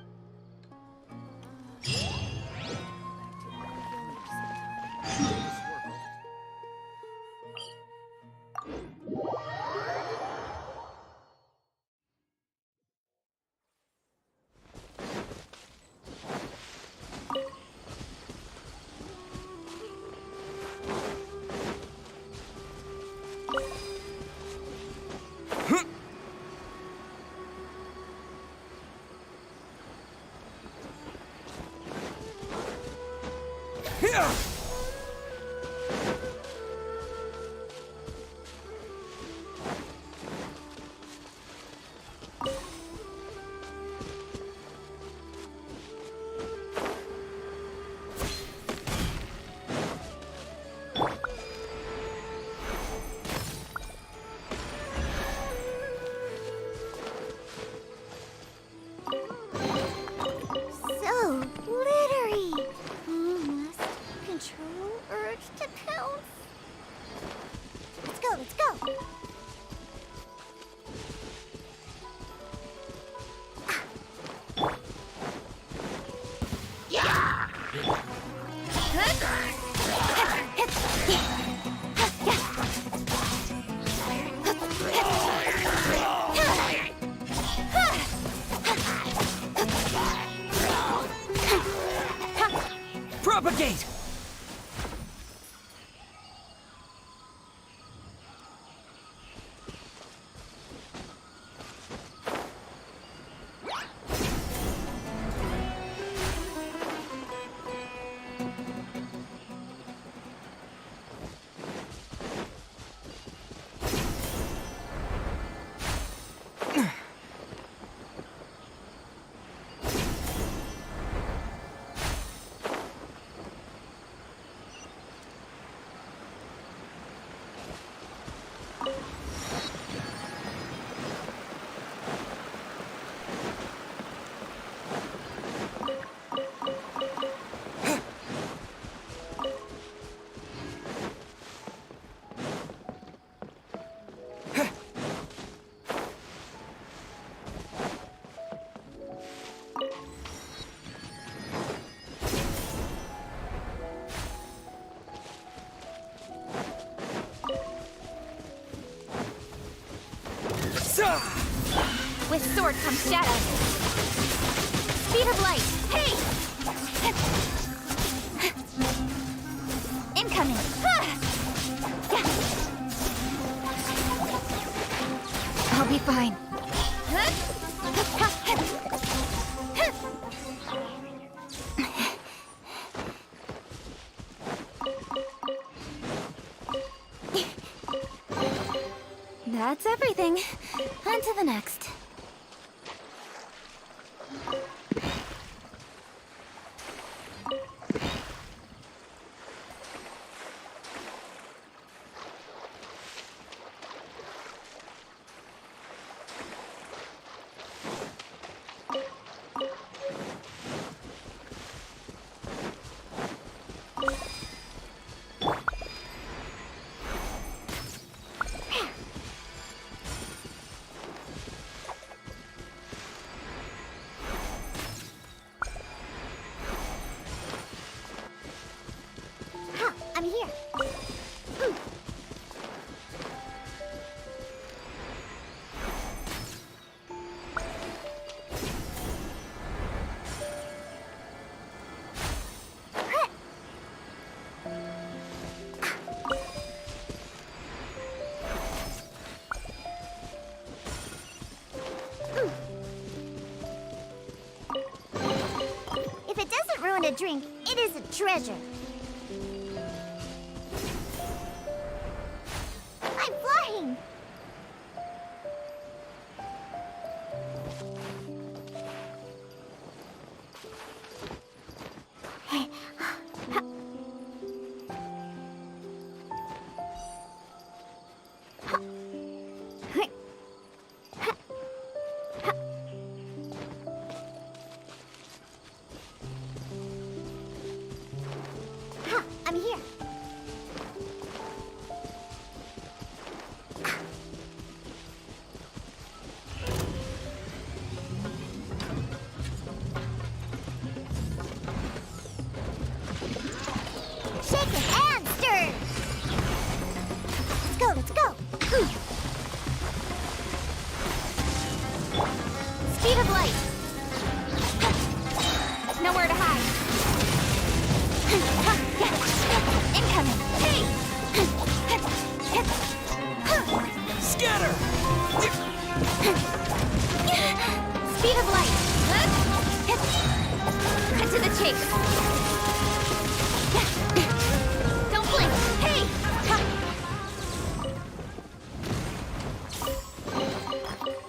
Propagate! With sword comes shadow. Speed of light. Hey! Incoming. I'll be fine. That's everything. On to the next. I'm here. If it doesn't ruin a drink, it is a treasure. I'm flying! I'm here. Shake it and stir. Let's go, let's go. Speed of light. Nowhere to hide. Incoming. Hey! Scatter! Speed of light. Cut to the chase. Don't blink. Hey!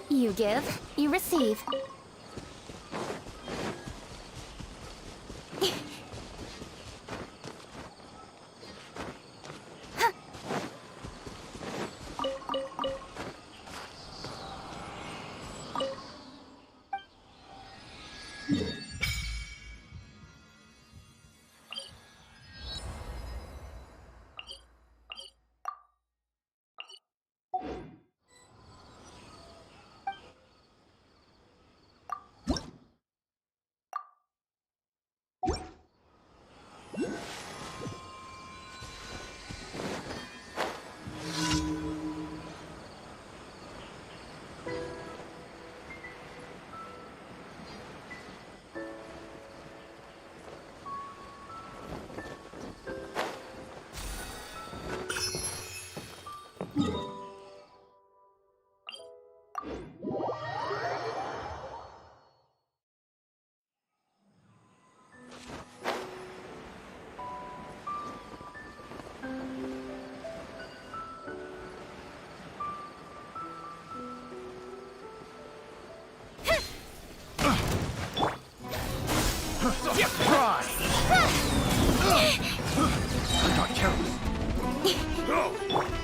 You give, you receive.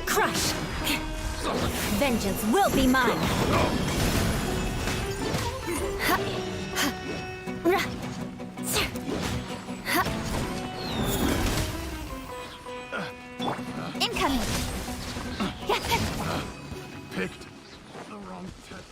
Crush! Vengeance will be mine! Incoming! Picked the wrong test.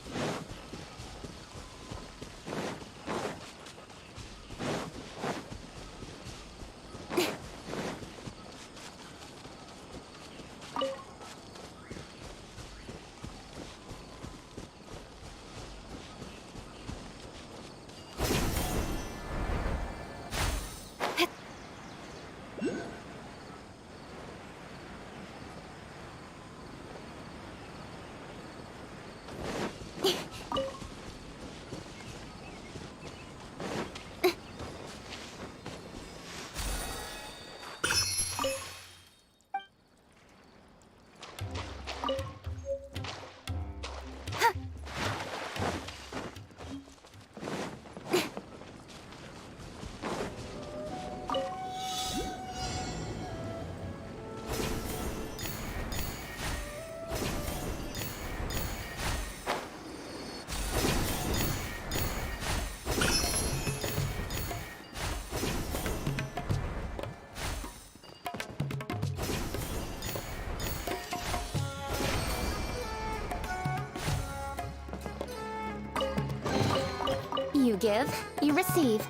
You give, you receive.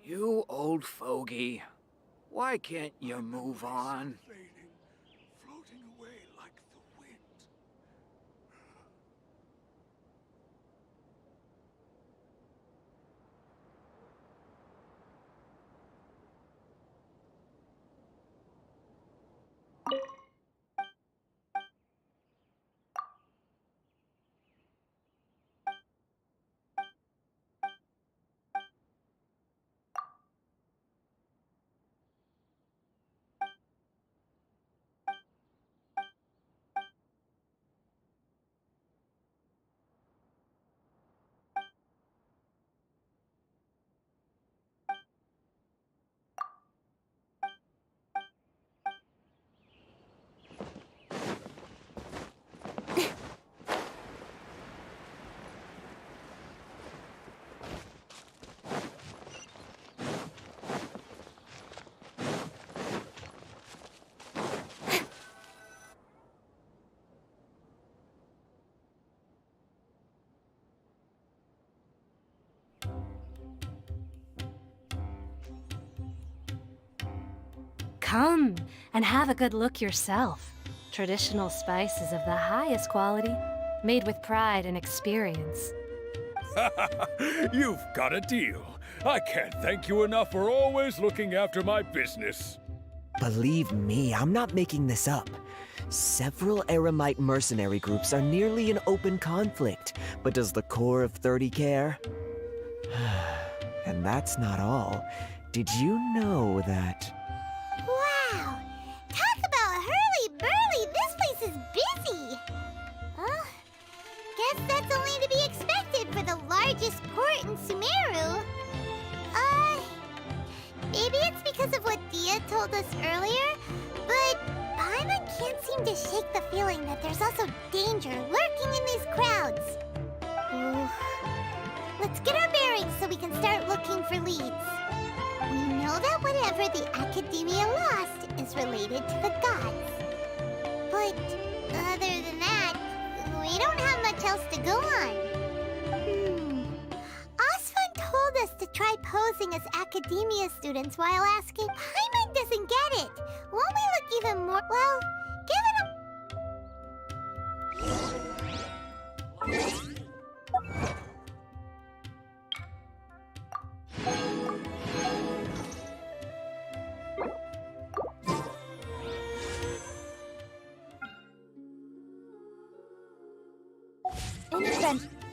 You old fogey. Why can't you move on? Floating away like the wind. Come and have a good look yourself. Traditional spices of the highest quality, made with pride and experience. You've got a deal. I can't thank you enough for always looking after my business. Believe me, I'm not making this up. Several Eremite mercenary groups are nearly in open conflict, but does the core of 30 care? And that's not all. Did you know that... Wow! Talk about hurly told us earlier, but Paimon can't seem to shake the feeling that there's also danger lurking in these crowds. Ooh. Let's get our bearings so we can start looking for leads. We know that whatever the Academia lost is related to the gods. But other than that, we don't have much else to go on. Osfun told us to try posing as Academia students while asking. Paimon doesn't get it. Won't we look even more? Well, give it a... Intervention.